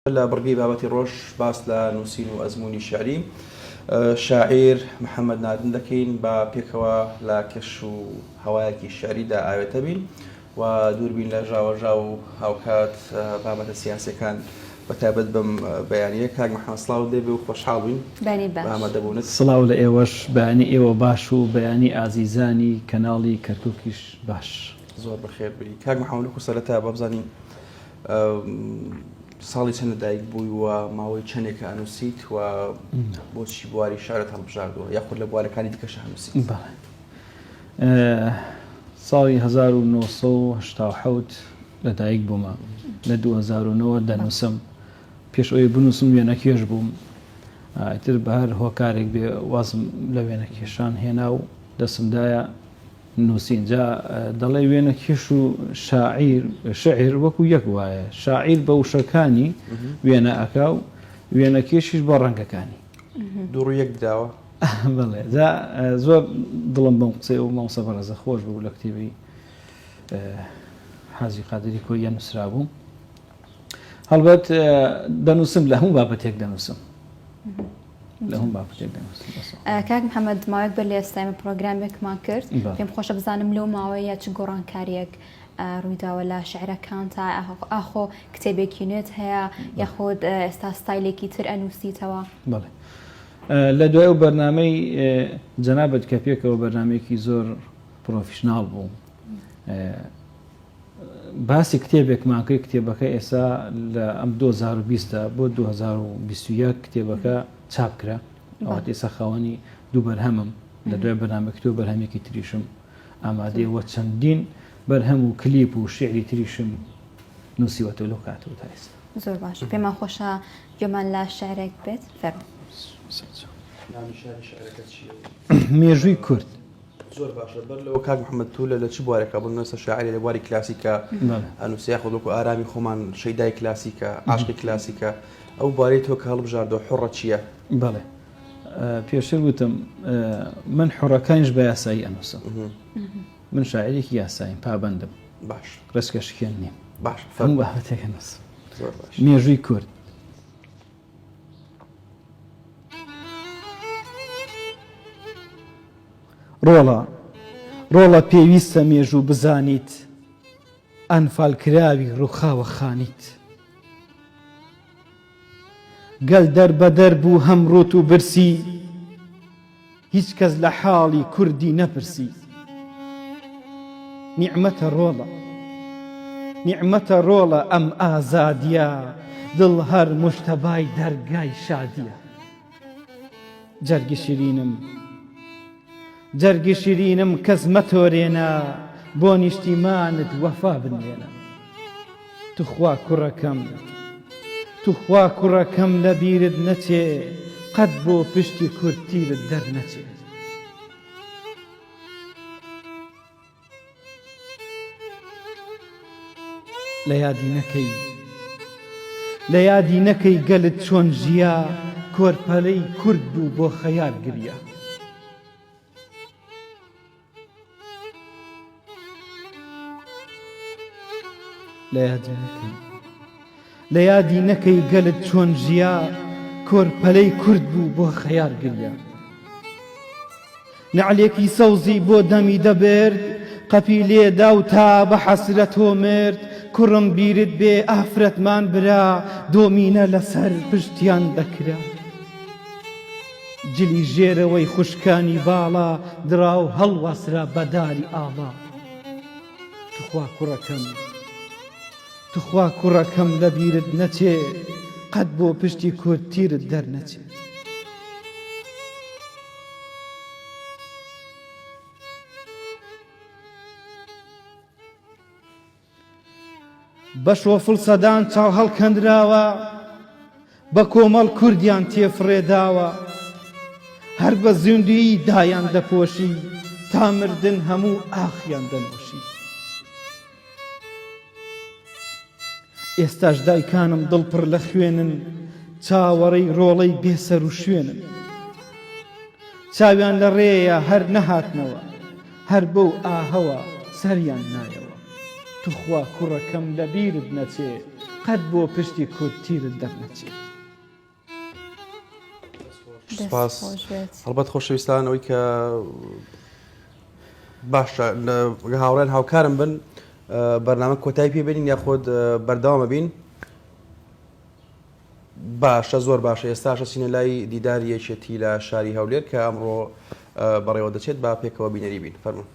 لە بڕگەی بابەتی ڕۆژ باس لە نووسین و ئەزمموی شعری شاعیر محەممەد نادن دەکەین بە پێکەوە لە کەش و هەوایەکی شعریدا ئاوێتە بین و دووربین لە ژاوەژا و هاوکات بابەتە سیاسەکان بەتابەت بەم بەیانیە کاک محەممەد سڵاو دەبێ و خۆشحاڵ بووین ئامادەبوونت. سڵاو لە ئێوەش بەیانی ئێوە باش و بەیانی ئازیزانی کەناڵی کەرکووکیش باش. زۆر بەخێر بری کاک محەممەد و سەرەتا بەبزانین ساڵی چەندە دایک بووی و ماوەی چەندێکە ئەنووسیت و بۆچی بواری شارەت هەڵبژاردووە یاخود لە بوارەکانی دیکەش هەنووسیت؟ ساڵی 1970 لەدایک بوومە لە 2009 دەنووسم پێش ئەوەی بنووسم وێنەکێش بووم ئیتر بە هەر هۆکارێک بێ وازم لە وێنەکێشان هێنا و دەسمدایە نووسین جا دەڵێ وێنەکێش و شعیر وەکو یەک وایە شاعیر بە وشەکانی وێنە ئەکا و وێنەکێشیش بە ڕەنگەکانی دوڕ یەک داوە. بڵێ زۆر دڵم بەم قسەی و مامۆستا بەڕێزە خۆش بوو لە کتێبی حاجی قادری کۆیە نووسرا بوو. هەڵبەت دەنووسم لە هەموو بابەتێک دەنووسم لە هەموو بابەتێک دەنووسم. کاک محەممەد ماوەیەک بەر لە ئێستامە پرۆگرامێکمان کرد پێم خۆشە بزانم لەو ماوەیە چ گۆڕانکاریەک ڕوویداوە لە شعرەکان تا ئاخۆ کتێبێکی نوێت هەیە یاخۆت ئێستا ستایلێکی تر ئەنووسیتەوە؟ بەڵێ لە دوای و بەرنامەی جەنابەت کە پێکەوە بەرنمێکی زۆر پرۆفیشناڵ بوو باسی کتێبێکمان کرد کتێبەکە ئێستا لە ئەم 2020 بۆ 2021 کتێبەکە چاپکرا ئەوەت ئێستا خاوەنی دوو بەرهەمم لە دوای بەرنامەکتۆ بەرهەمێکی تریشم ئامادەیەوە چەندین بەرهەم و کلیپ و شعری تریشم نووسیوەتە لەو کاتەوە تا ئێستا. زۆر باش پێمان خۆشە گوێمان لە شعرێک بێت فەرموو. مێژووی کورد. زۆر باشە بەر لەوە کاک محەممەد تو لە چ بوارێکە بڵ نوێسە شاعری لە بواری کلاسیکە ئەنووسیا خۆڵک و ئارامی خۆمان شەیدای کلاسیکە عاشقی کلاسیکە ئەو بوارەی تۆ کە هەڵبژاردەوە حوڕە چییە؟ بەڵێ پێشتر وتم من حوڕەکانیش بە یاسایی ئەنووسم من شاعرێکی یاسایم پابەندم باش ڕستکە شکێن نیم باش هەموو بابەتێک ئەنووسم. مێژووی کورد. ڕۆڵە پێویستە مێژوو بزانیت ئەنفالکراوی ڕووخاوە خانیت گەل دەربەدەر بوو هەم ڕوت و برسی هیچ کەس لە حاڵی کوردی نەپرسی نیعمەتە ڕۆڵە ئەم ئازادیە دڵ هەر موشتەبای دەرگای شادیە جەرگی شیرینم کەس مەتۆرێنە بۆ نیشتیمانت وەفا بنێنە توخوا کوڕەکەم لە بیرت نەچێ قەت بۆ پشتی کورتیرت دەرنەچێ لە یادی نەکەی گەلت چۆن ژیا کۆرپەلەی کورد بوو بۆ خەیار گریا لە یادی نەکەی گەلت چۆن ژیا کۆرپەلەی کورد بوو بۆ خەیار گریا نەعلێکی سەوزی بۆ دەمی دەبرد قەپی لێدا و تا بە حەسرەت تۆ مرد کوڕم بیرت بێ ئافرەتمان برا دۆمینە لەسەر پشتیان دەکرا جلی ژێرەوەی خوشکانی باڵا دراو هەڵوەسرا بەداری ئاڵا توخوا کوڕەکەم لە بیرت نەچێ قەت بۆ پشتی کورتیرت دەرنەچێ بە شۆفڵ سەدان چاو هەڵکەندراوە بە کۆمەڵ کوردیان تێفڕێداوە هەر بە زیندوی دایان دەپۆشی تا مردن هەموو ئاخیان دەنووشی ئێستاش دایکانم دڵپڕ لە خوێنن چاوەڕێی ڕۆڵەی بێسەر و شوێنن چاویان لە ڕێیە هەر نەهاتنەوە هەر بەو ئاهەوە سەریان نایەوە توخوا کوڕەکەم لە بیرت نەچێ قەت بۆ پشتی کورتتیرت دەرنەچێت. سپاس هەڵبەت خۆشەویستان ئەوەی کە باشە هاوڕێن هاوکارم بن بەرنامە کۆتایی پێبێنین یاخۆت بەردەوامە بین. باشە زۆر باشە ئێستاشە چینە لای دیداری یەکێتی لە شاری هەولێر کە ئەمڕۆ بەڕێوە دەچێت با پێکەوە بینەری بین فەرموون.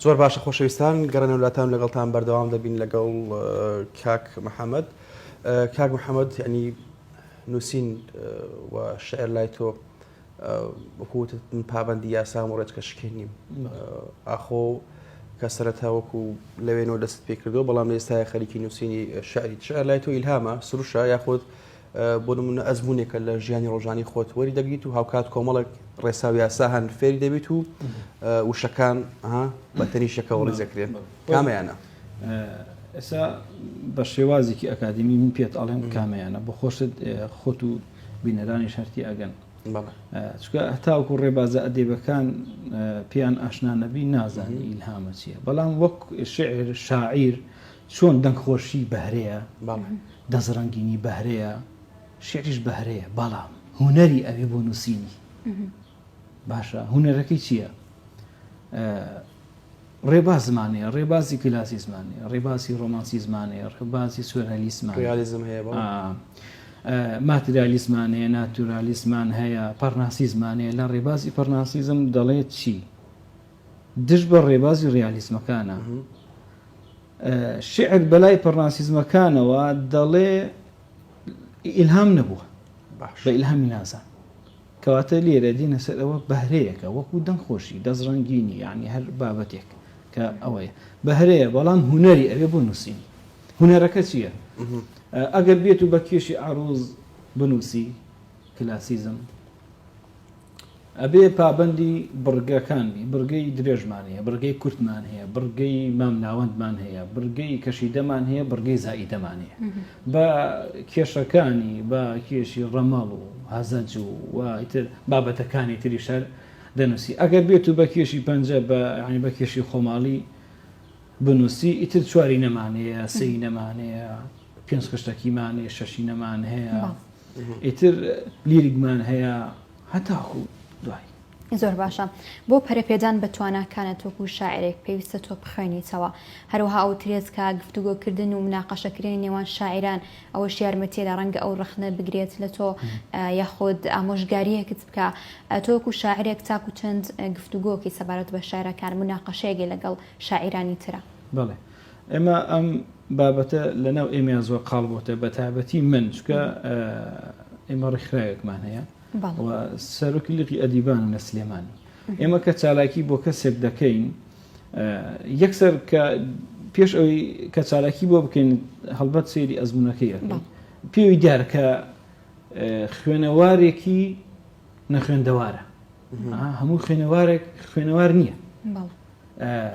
زۆر باشە خۆشەویستان گەڕێنە وڵاتان لەگەڵتان بەردەوام دەبین لەگەڵ کاک محەممەد. کاک محەممەد ینی نووسین و شعر لای تۆ وەکوت من پابندی یاسام و ڕێچکە شکێنیم ئاخۆ کە سەرەتا وەکو لەوێنەوە دەست پێ کردو بەڵام لە ئێستای خەریکی نووسینی شعری شعر لای تۆ ئیلهامە سروشە یاخۆت بۆ نمونە ئەزمونێکە لە ژیانی ڕۆژانی خۆت وەری دەگریت و هاوکات کۆمەڵک ڕێساو یاسا هەن فێری دەبێت و وشەکان بە تەنیشەکەەوە ڕێزەکرێن کامەیانە ئێستا بە شێوازێکی ئەکادمی من پێت ئەڵێم کامەیانە بۆ خۆشت خۆت و بینەرانی شەرتی ئەگەن چکە هەتاوکو ڕێبازە ئەدێبەکان پێیان ئاشنا نەبی نازانی ئیلهامە چییە بەڵام وەک شعر شاعیر چۆن دەنگخۆشی بەهرەیە دەزڕەنگینی بەهرەیە شعریش بەهرەیە بەڵام هونەری ئەوێ بۆ نووسینی باشە هونەرەکەی چییە؟ ڕێباز زمانەیە ڕێبازی کلاسی زمانەیە ڕێبازی ڕۆمانسی زمانەیە ڕێبازی سوێرەلیسمان هەیە ماتریالیسمانەیە ناتورالیسمان هەیە پەرناسی زمانەیە لە ڕێبازی پەرناسیزم دەڵێت چی؟ دش بە ڕێبازی ڕیالیسمەکانە شعر بەلای پەرناسیزمەکانەوە دەڵێ ئیلهام نەبووە بە ئیلهامی نازان کەواتە لێرە دینە سەر ئەوە بەهرەیەکە وەکو دەنگخۆشی دەزڕەنگینی یعنی هەر بابەتێک کە ئەوەیە بەهرەیە بەڵام هونەری ئەوێ بۆ نووسینی هونەرەکە چییە؟ ئەگەر بێت و بە کێشی عروض بنووسی کلاسیزم ئەبێ پابندی بڕگەکانی بڕگەی درێژمان هەیە بڕگەی کورتمان هەیە بڕگەی مامناوەندمان هەیە بڕگەی کەشیدەمان هەیە بڕگەی زائیدەمان هەیە بە کێشەکانی بە کێشی ڕەمەڵ و هەزەج و وایتر بابەتەکانی تری شەر دەنووسی ئەگەر بێت و بە کێشی پەنجە بە کێشی خۆماڵی بنووسی ئیتر چواری نەمانەیە سەی نەمانەیە پێنج خشتەکیمانەیە شەشی نەمان هەیە ئیتر لیریکمان هەیە هەتاکو دوای زۆر باشە بۆ پەرەپێدان بە تواناکانت وەکو شاعرێک پێویستە تۆ بخوێنیتەوە هەروەها ئەو ترێزکە گفتوگۆکردن و مناقەشەکردنی نێوان شاعران ئەوەش یارمەتیە لە ڕەنگە ئەو ڕخنە بگرێت لە تۆ یاخۆت ئامۆژگاریەکت بکە تۆ وەکو شاعرێک تاکو چەند گفتوگۆکی سەبارەت بە شاعرەکان مناقەشەیەکی لەگەڵ شاعرانی ترە بەڵێ ئێمە ئەم بابەتە لەناو ئێمە زۆر قاڵبووتە بە تایبەتی من چکە ئێمە ڕێکخراوێکمان هەیە سەرۆکی لقی ئەدیبان لە سلێمانی ئێمە کە چالاکی بۆ کەسێک دەکەین یەکسەر کە پێش ئەوی کە چالاکی بۆ بکەین هەڵبەت سێری ئەزمونونەکەی پێوی دیارە کە خوێنەوارێکی نەخوێندەوارە هەموو خوێنەوارێک خوێنەوار نییە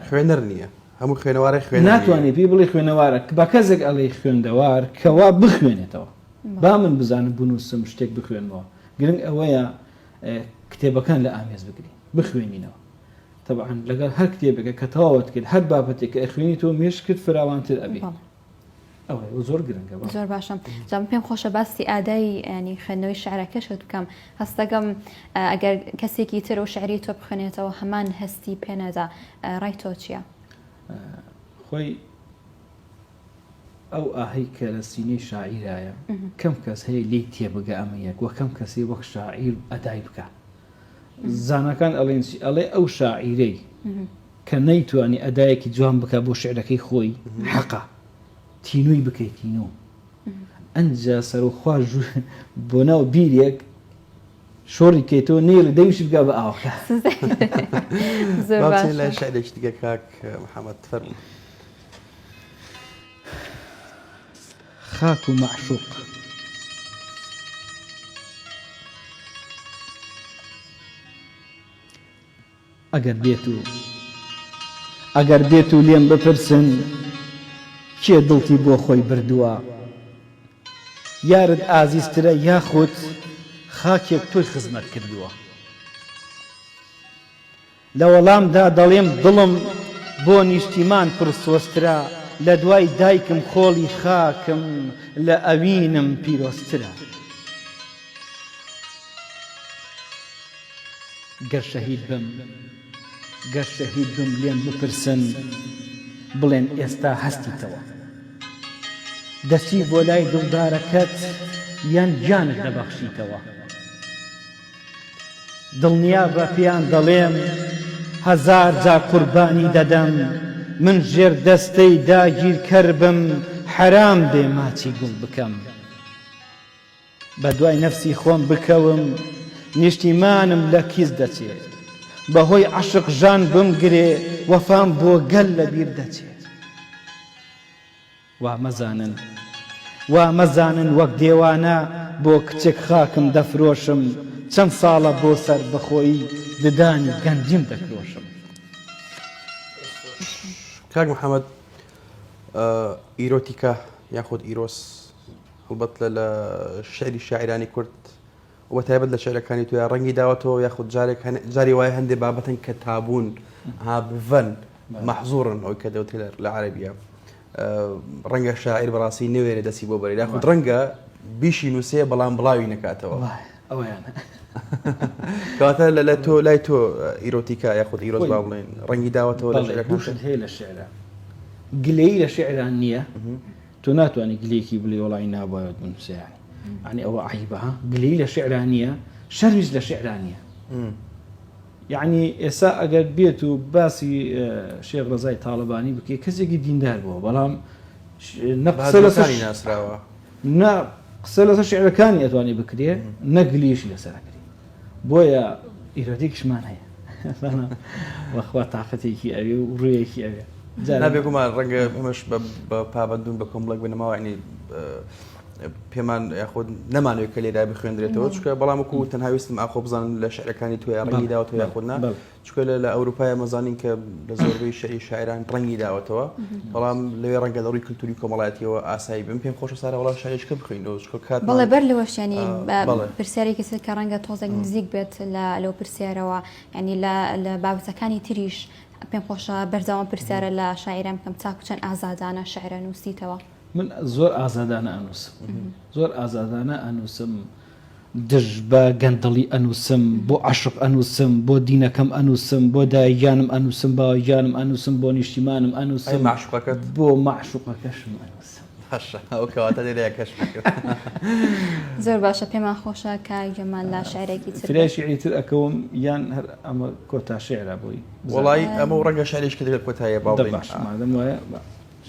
خوێنەر نییە هەموو خوێنەوارە خوێن ناتوانێت پێی بڵێ خوێنەوارە بە کەسێک ئەڵێ خوێندەوار کەوا بخوێنێتەوە با من بزانم بنووسم شتێک بخوێنەوە گرنگ ئەوەیە کتێبەکان لە ئامێز بگری بخوێنینەوە طبعا لەگەڵ هەر کتێبێکە کە تەواوت کرد هەر بابەتێک کە ئەخوێنی تۆ مێش کرد فراوانتر ئەبێ ئەوە زۆر گرنگە زۆر باشم جام پێم خۆشە باسی ئادای ینی خوێندنەوەی شعرەکەشت بکەم هەستەکەم ئەگەر کەسێکی تر و شعری تۆ بخوێنێتەوە هەمان هەستی پێنەدا ڕای تۆ چییە؟ خۆی ئەو ئاهەی کە لە سینەی شاعیرایە کەم کەس هەیە لی تێبگە ئەمەیەک وە کەم کەسی وەک شاعیر ئەدای بکە زانەکان ئەڵێنسی ئەڵێ ئەو شاعیرەی کە نەیتوانی ئەدایەکی جوان بکە بۆ شعرەکەی خۆی حەقا تینووی بکەیت تینۆ ئەنجا سەرخوا بۆ ناو بیرێک شۆڕی کەیتەوە نێڵ دەویش بگا بە ئاوەکە لە شعرێکی دیگە کاک محەممەد فەرموو خاک و معشوق ئەگەر بێت و لێم بپرسن کێ دڵتی بۆ خۆی بردووە یارت ئازیزترە یاخود خاکێک تۆی خزمەت کردووە لە وەڵامدا دەڵێم دڵم بۆ نیشتیمان پرسۆسترا لە دوای دایکم خۆڵی خاکم لە ئەوینم پیرۆسترە گەر شەهید بم لێم بپرسن بڵێن ئێستا هەستیتەوە دەچی بۆ لای دڵدارەکەت یان گیانت دەبەخشیتەوە دڵنیا بە پێیان دەڵێم هەزار جار قوربانی دەدەم من ژێر دەستەی داگیرکەر بم حەرام بێ ماچی گوڵ بکەم بە دوای نەفسی خۆم بکەوم نیشتیمانم لە کیس دەچێت بەهۆی عەشق ژان بمگرێ وەفام بۆ گەل لەبیر دەچێت وا مەزانن وەک دێوانە بۆ کچێک خاکم دەفرۆشم چەند ساڵە بۆ سەر بەخۆیی ددانی گەنجیم دەکرۆشم کاک محەممەد ئیرۆتیکا یاخود ئیرۆس هەڵبەت لە شعری شاعرانی کورد وە تایبەت لە شعرەکانی توی ڕەنگی داوەتەوە یاخود جاری وایە هەندێک بابەتن کە تابوون بڤەن مەحزوورن ئەوی کە دەوتێ لە عەرەبیە ڕەنگە شاعیر بەڕاستی نوێرە دەسی بۆ بەری یاخود ڕەنگە بیشی نووسێ بەڵام بڵاوی نەکاتەوە ئەوەیانە کەواتە لە تۆ لای تۆ ئیرۆتیکا یاخود ئیرۆز با بڵێن ڕەنگی داوەتەوە لە شعرەکان هەیە لە شعرە گلەی لە شعران نییە تۆ ناتوانانی گلەیەکی بڵێ وەڵی نابایەت بنووسێ يعني أو عيبها قليلة شعرانية شرج لشعرانية يعني إساء أجر بيتو باسي شيخ رزاي طالباني بكي كذا دين دار بوا بلام نقصلة شعر كان يتواني بكريه نقليش لسركري بويا إراديكش مان هي أنا وأخوات عقتي كي أبي وريي كي أبي نبيكم على الرجل مش بابندون بكم لك بينما يعني پێمان یاخود نەمانوێت کە لێدا بخوێندرێتەوە چکە بەڵام وەکو تەنها ویستم ئاخۆ بزانن لە شعرەکانی توی ڕەنگی داوەتەوە یاخودنا چکە لە ئەوروپای مەزانین کە لە زۆربەی شعری شاعران ڕەنگی داوەتەوە بەڵام لەوێ ڕەنگە دەڕووی کللتوری کۆمەڵایەتیەوە ئاسایی بم پێم خۆشە سارە وڵات شاعرێککە بخوێنەوە چکە کات بەڵێ بەر لەوەشیانی پرسیارێکی سر کە ڕەنگە تۆزێک نزیک بێت لەو پرسیارەوە ینی لە بابەتەکانی تریش پێم خۆشە بەرزەوە پرسیارە لە شاعران بکەم چاکو چەند ئازادانە شعرە نووسیتەوە من زۆر ئازادانە ئەنووسم زۆر ئازادانە ئەنووسم دژ بە گەندەڵی ئەنووسم بۆ عەشق ئەنووسم بۆ دینەکەم ئەنووسم بۆ دایگیانم ئەنووسم باوەگیانم ئەنووسم بۆ نیشتیمانم ئەنووسم معشوقەکەت بۆ معشوقەکەشم ئەنووسم ئەو کەواتە لێرەیە کەش زۆر باشە پێمان خۆشە کە گەمان لە شعرێکی فرای شعری تر ئەکەوم یان هەر ئەمە کۆتا شعرە بۆی وەڵی ئەمە ڕەنگە شعریش کە دەبێت کۆتاییە باو باش مادەم وایە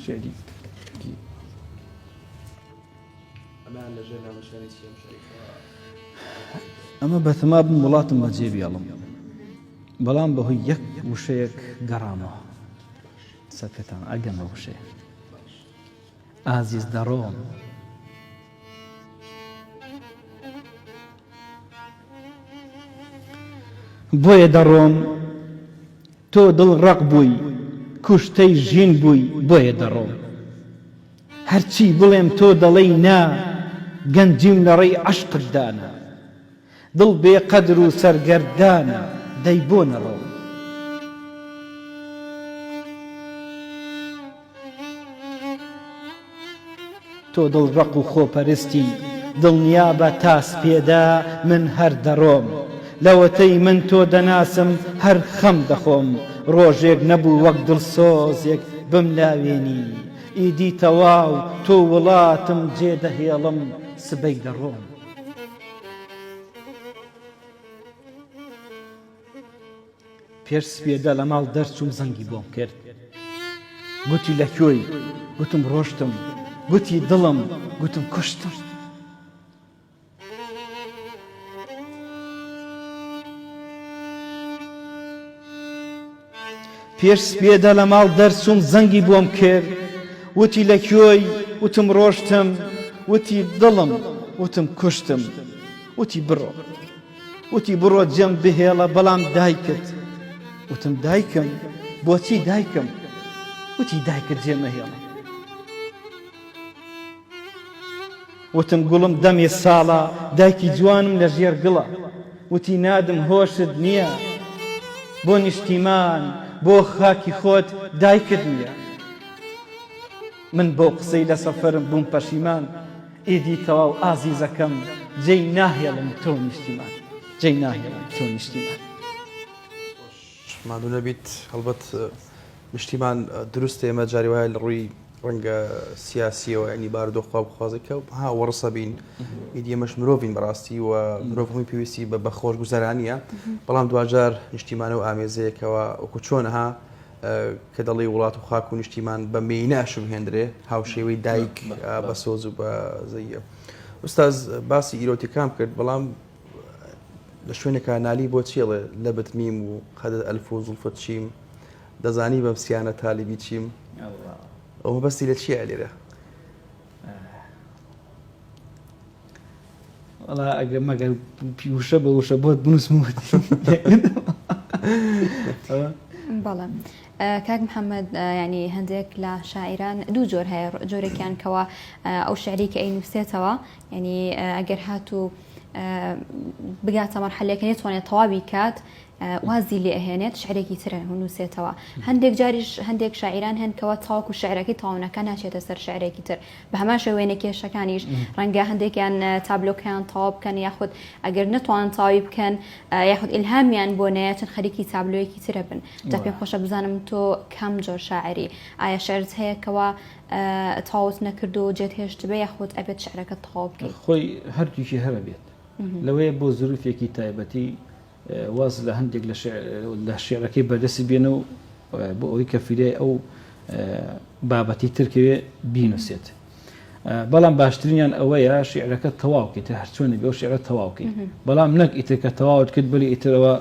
شعری ئەمە بەتەما بم وڵاتم بەجێ بێڵم بەڵام بەهۆی یەک وشەیەک گەڕامەوە سەرکەتان ئەگەمە وشەیە ئازیز دەڕۆم بۆیە دەڕۆم تۆ دڵ ڕق بووی کوشتەی ژین بووی بۆیە دەڕۆم هەرچی بڵێم تۆ دەڵێی نا گەنجیم لە ڕێی عەشقتدانە دڵ بێقەدر و سەرگەردانە دەی بۆ نەڕۆم تۆ دڵ ڕق و خۆپەرستی دڵنیا بە تاس پێدا من هەر دەڕۆم لەوەتەی من تۆ دەناسم هەر خەم دەخۆم ڕۆژێک نەبوو وەک دڵسۆزێک بم لاوێنی ئیدی تەواو تۆ وڵاتم جێدەهێڵم سبەی دەڕۆم پێش سپێدە لە ماڵ دەرچووم زەنگی بۆم کرد گوتی لەکوێی گوتم ڕۆشتم گوتی دڵم گوتم کوشتم پێش سپێدە لە ماڵ دەرچووم زەنگی بۆم کرد وتی لەکوێی وتم ڕۆشتم وتی دڵم وتم کوشتم وتی بڕۆ جێم بهێڵە بەڵام دایکت هەر وەک دڵ خۆشە بێ دڵنیا بە تاس پێدا من هەر دەڕۆم تۆ دڵ ڕق و خۆپەرستی دڵنیا بە تاس پێدا من هەر دەڕۆم وتم دایکم بۆچی دایکم وتی دایکت جێمەهێڵە وتم گوڵم دەمێ ساڵە دایکی جوانم لە ژێر گڵە وتی نادم هۆشت نییە بۆ نیشتیمان بۆ خاکی خۆت دایکت نییە من بۆ قسەی لە سەفەرم بووم پەشیمان ئیدی تەواو ئازیزەکەم جێی ناهێڵم تۆ نیشتیمان جێی ناهێڵم تۆ نیشتیمان مادوو نەبیت هەڵبەت نیشتیمان دروستە ئێمە جاری وایە لە ڕووی ڕەنگە سیاسیەوە ینی بارودۆخوا بخوازێکە و ها وەڕسە بین ئیدی ئێمەش مرۆڤین بەڕاستی و مرۆڤ هەمووی پێویستی بە خۆش گوزەرانیە بەڵام دوجار نیشتیمانە و ئامێزەیەکەوە وەکو چۆنها کە دەڵی وڵات و خاک و نیشتیمان بە مینەشم هێندرێ هاوشێوەی دایک بە سۆز و بە زەیە ئوستاز باسی ئیرۆتیکام کرد بەڵام لە شوێنێکە نالی بۆ چێڵێ لە بتمیم و قەدە ئەلف و زولفت چیم دەزانی بەم سیانە تالیبی چیم ئەوە بەستی لە چیە لێرە؟ وەڵا ئەگەر مەگەر پیوشە بە وشە بۆت بنووسمەوە بەڵێ کاک محەممەد ینی هەندێک لە شاعران دوو جۆر هەیە جۆرێکیان کەەوە ئەو شعری کە ئەینووسێتەوە ینی ئەگەر هاتوو بگاتە مەرحەلەکە نێتوانێت تەواوی کات وازی لێ ئەهێنێت شعرێکی ترە هەنووسێتەوە هەندێک جاریش هەندێک شاعران هەنکەوە تاوەکو شعرەکەی تاوانەکە ناچێتە سەر شعرێکی تر بە هەمان شێوەیە کێشەکانیش ڕەنگە هەندێکیان تابلۆکەیان تاوا بکەن یاخود ئەگەر نتوان تاوی بکەن یاخود ئیلهامیان بۆ نەیەچن خەریکی تابلۆیەکی ترە بن جا پێم خۆشە بزانم تۆ کەم جۆر شاعری ئایا شعرت هەیەکەوە تاوت نەکرد و جێت هێشت بێ یاخود ئەبێت شعرەکە تاوا بکەیت خۆی هەردووکی هەرە بێت لەوەیە بۆ زروفێکی تایبەتی واز لە هەندێک لە شێعرەکەی بەردەسی بێنە و بۆ ئەوەی کە فیرای ئەو بابەتی ترکەوێ بینوسێت بەڵام باشترینیان ئەوەیە شێعرەکە تەواوکەیت هەرچۆنی بێ و شێعرە تەواوکەیت بەڵام نەک ئیتر کە تەواوت کرد بەری ئیترەوە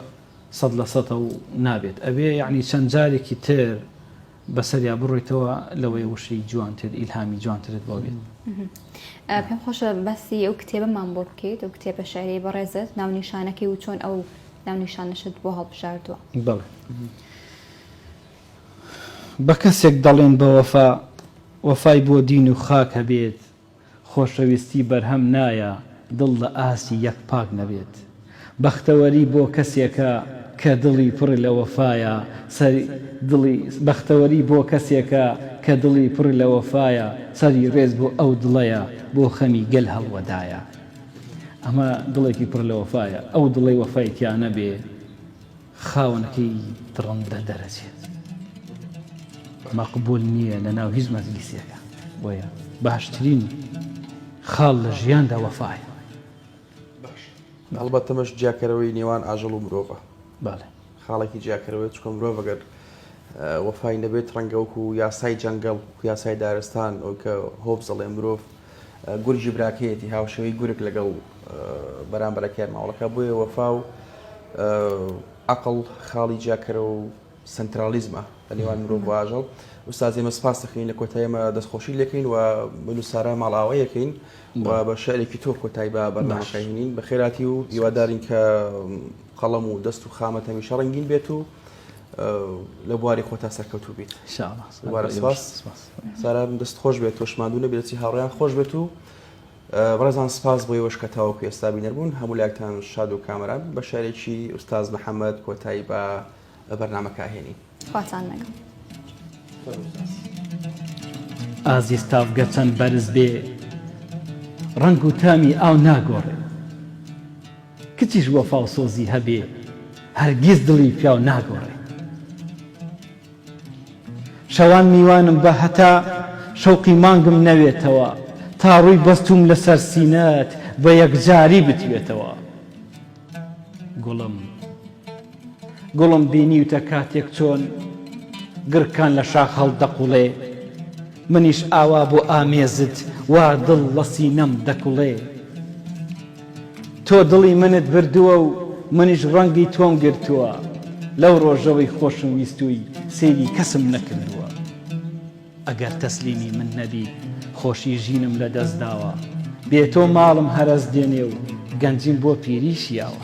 100% و نابێت ئەبێ یعنی چەند جارێکی تر بەسەریا بڕۆیتەوە لەوەی وشەی جوانتر ئیلهامی جوانترت بۆ بێت پێم خۆشە بەسی ئەو کتێبەمان بۆ بکەیت ئەو کتێبە شعری بەڕێزت ناونیشانەکەی و چۆن ئەو ناونیشانەشت بۆ هەڵبژاردووە بەڵێ بە کەسێک دەڵێن بە وەفا وەفای بۆ دین و خاک هەبێت خۆشەویستی بەرهەم نایە دڵ لە ئاسی یەک پاک نەبێت بەختەوەری بۆ کەسێکە کە دڵی پڕ لە وەفایە بەختەوەری بۆ کەسێکە کە دڵی پڕ لە وەفایە سەری ڕێز بۆ ئەو دڵەیە بۆ خەمی گەل هەڵوەدایە ئەمە دڵێکی پڕ لە وەفایە ئەو دڵی وەفایتیانە بێ خاونەکەی دڕندە دەرەچێت مەقبول نییە لە ناو هیچ مەجلیسێکە بۆیە باشترین خاڵ لە ژیاندا وەفایە هەڵبەت تەمەش جیاکەرەوەی نێوان ئاژەڵ و مرۆڤە باڵێ خاڵێکی جیاکەرەوەی چکۆ مرۆڤ ئەگەر وەفای نەبێت ڕەنگە وەکو یاسای جەنگەڵ و یاسای دارستان ئەو کە هۆبزەڵێ مرۆڤ گورجی براکەیەتی هاوشەوەی گورک لەگەڵ بەرامبەرەکەیان ماوەڵەکە بۆیە وەفا و عەقڵ خاڵی جیاکەرەوە و سنترالیزمە لە نێوان مرۆڤ و ئاژەڵ ئوستاز ئێمە سپاس دەخەین لە کۆتاییمە دەستخۆشی لەکەین و بنووسارە ماڵاوەیەکەین و بە شعرێکی تۆ کۆتایی بە بەرنامەکەهێنین بە خێراتی و هیوادارین کە قەڵەم و دەست و خامەت هەمیشە ڕەنگین بێت و لە بواری خۆتا سەرکەوتوو بیت سپاس سارا دەست خۆش بێت تۆ شماندوو نەبێت چی هاوڕێیان خۆش بێت و بەڕێزان سپاس بۆی وەش کە تاوەکو ئێستا بینەربوون هەموو لایەکتان شاد و کامەران بە شعرێکی ئوستاز محەممەد کۆتایی بە بەرنامەکەهێنی خواتان لەگەڵ ئازیز تاوگە چەند بەرز بێ ڕنگ و تامی ئاو ناگۆڕێ کچیش وەفا و سۆزی هەبێ هەرگیز دڵی پیاو ناگۆڕێ شەوان میوانم بە هەتا شەوقی مانگم نەوێتەوە تا ڕووی بەستوم لەسەر سینەت بە یەکجاری بتوێتەوە گوڵم بینیوتە کاتێک چۆن گرکان لە شاخ هەڵدەقوڵێ منیش ئاوا بۆ ئامێزت وا دڵ لە سینەم دەکوڵێ تۆ دڵی منت بردووە و منیش ڕەنگی تۆم گرتووە لەو ڕۆژەوەی خۆشم ویستووی سێری کەسم نەکردووە ئەگەر تەسلیمی من نەبی خۆشی ژینم لە دەست داوە بێ تۆ ماڵم هەرەز دێنێ و گەنجیم بۆ پیریشیاوە